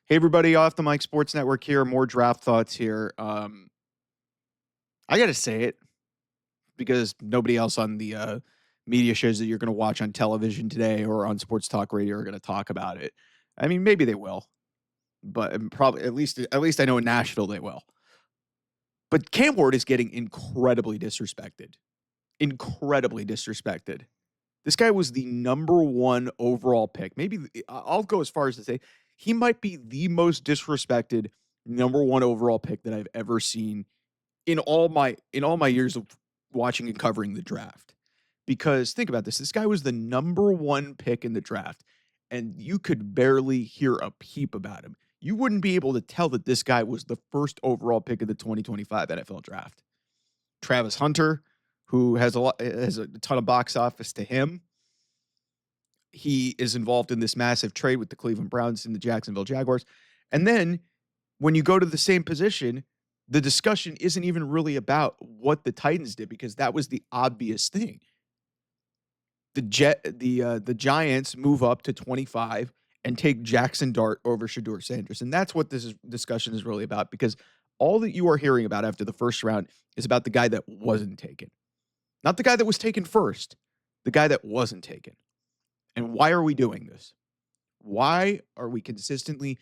Hey, everybody, off the Mike Sports Network here. More draft thoughts here. I got to say it because nobody else on the media shows that you're going to watch on television today or on sports talk radio are going to talk about it. I mean, maybe they will, but probably at least I know in Nashville they will. But Cam Ward is getting incredibly disrespected. Incredibly disrespected. This guy was the number one overall pick. Maybe I'll go as far as to say he might be the most disrespected number one overall pick that I've ever seen in all my years of watching and covering the draft. Because think about this. This guy was the number one pick in the draft, and you could barely hear a peep about him. You wouldn't be able to tell that this guy was the first overall pick of the 2025 NFL draft. Travis Hunter, who has a ton of box office to him. He is involved in this massive trade with the Cleveland Browns and the Jacksonville Jaguars. And then when you go to the same position, the discussion isn't even really about what the Titans did because that was the obvious thing. The Giants move up to 25 and take Jackson Dart over Shedeur Sanders. And that's what discussion is really about because all that you are hearing about after the first round is about the guy that wasn't taken. Not the guy that was taken first, the guy that wasn't taken. And why are we doing this? Why are we consistently,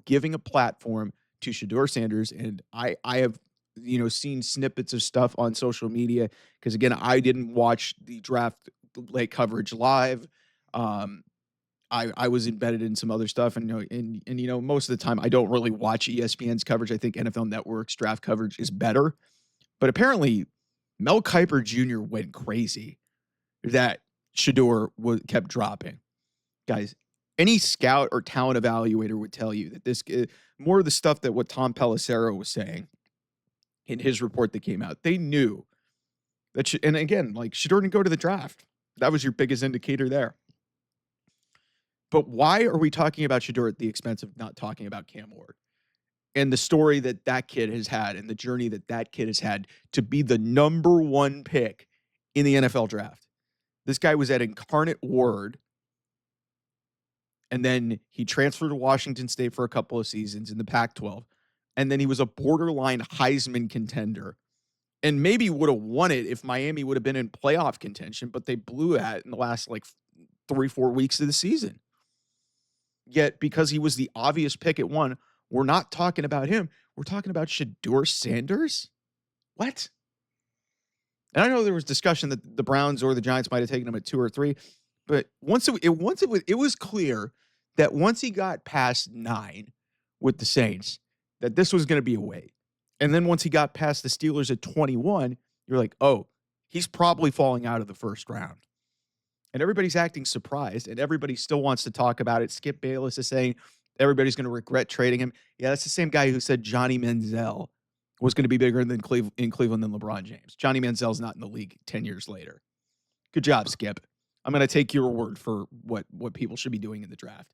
giving a platform to Shedeur Sanders? And I have, seen snippets of stuff on social media because again, I didn't watch the draft late coverage live. I was embedded in some other stuff, and most of the time I don't really watch ESPN's coverage. I think NFL Network's draft coverage is better, but apparently Mel Kiper Jr. went crazy that Shedeur kept dropping. Guys, any scout or talent evaluator would tell you that this more of the stuff that what Tom Pelissero was saying in his report that came out. They knew that, and again, like Shedeur didn't go to the draft. That was your biggest indicator there. But why are we talking about Shedeur at the expense of not talking about Cam Ward and the story that kid has had and the journey that kid has had to be the number one pick in the NFL draft? This guy was at Incarnate Word, and then he transferred to Washington State for a couple of seasons in the Pac-12, and then he was a borderline Heisman contender, and maybe would have won it if Miami would have been in playoff contention, but they blew that in the last 3-4 weeks of the season. Yet, because he was the obvious pick at one, we're not talking about him. We're talking about Shedeur Sanders? What? And I know there was discussion that the Browns or the Giants might have taken him at 2 or 3, but it was clear that once he got past 9 with the Saints, that this was going to be a wait. And then once he got past the Steelers at 21, you're like, oh, he's probably falling out of the first round. And everybody's acting surprised, and everybody still wants to talk about it. Skip Bayless is saying everybody's going to regret trading him. Yeah, that's the same guy who said Johnny Manziel was going to be bigger in Cleveland than LeBron James. Johnny Manziel's not in the league 10 years later. Good job, Skip. I'm going to take your word for what people should be doing in the draft.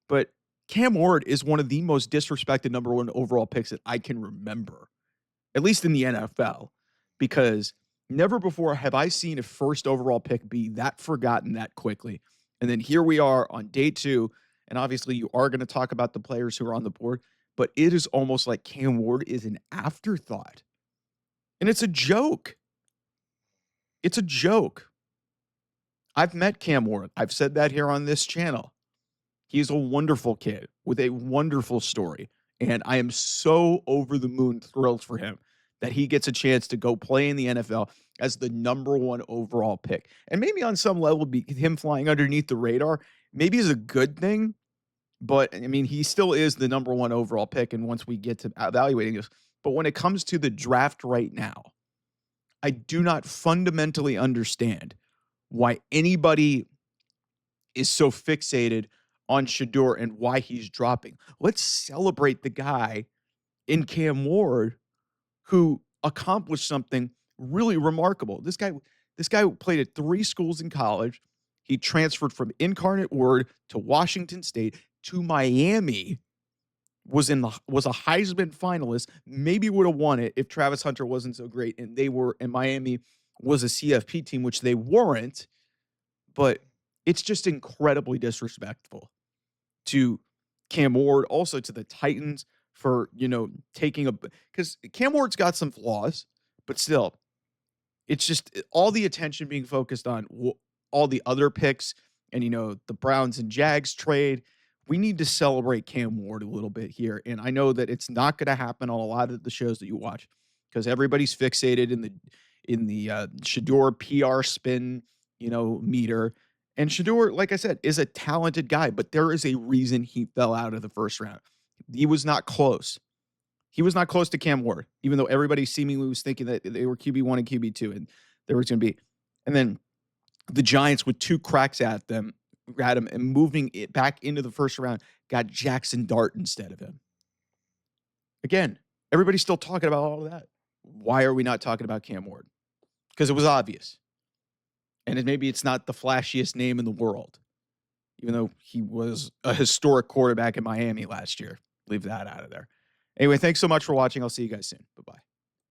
But Cam Ward is one of the most disrespected number one overall picks that I can remember, at least in the NFL, because never before have I seen a first overall pick be that forgotten that quickly. And then here we are on day 2, and obviously you are going to talk about the players who are on the board, but it is almost like Cam Ward is an afterthought. And it's a joke. It's a joke. I've met Cam Ward. I've said that here on this channel. He's a wonderful kid with a wonderful story. And I am so over the moon thrilled for him that he gets a chance to go play in the NFL as the number one overall pick. And maybe on some level, him flying underneath the radar maybe is a good thing. But, I mean, he still is the number one overall pick. And once we get to evaluating this, but when it comes to the draft right now, I do not fundamentally understand why anybody is so fixated on Shedeur and why he's dropping. Let's celebrate the guy in Cam Ward who accomplished something really remarkable. This guy played at 3 schools in college. He transferred from Incarnate Word to Washington State to Miami. Was a Heisman finalist. Maybe would have won it if Travis Hunter wasn't so great and Miami was a CFP team, which they weren't. But it's just incredibly disrespectful to Cam Ward, also to the Titans for, taking a because Cam Ward's got some flaws, but still, it's just all the attention being focused on all the other picks and, the Browns and Jags trade. We need to celebrate Cam Ward a little bit here. And I know that it's not going to happen on a lot of the shows that you watch because everybody's fixated in the Shador PR spin, meter. And Shador, like I said, is a talented guy, but there is a reason he fell out of the first round. He was not close. He was not close to Cam Ward, even though everybody seemingly was thinking that they were QB1 and QB2, and there was going to be. And then the Giants with two cracks at them, at him, and moving it back into the first round, got Jackson Dart instead of him. Again, everybody's still talking about all of that. Why are we not talking about Cam Ward? Because it was obvious. And maybe it's not the flashiest name in the world, even though he was a historic quarterback in Miami last year. Leave that out of there. Anyway, thanks so much for watching. I'll see you guys soon.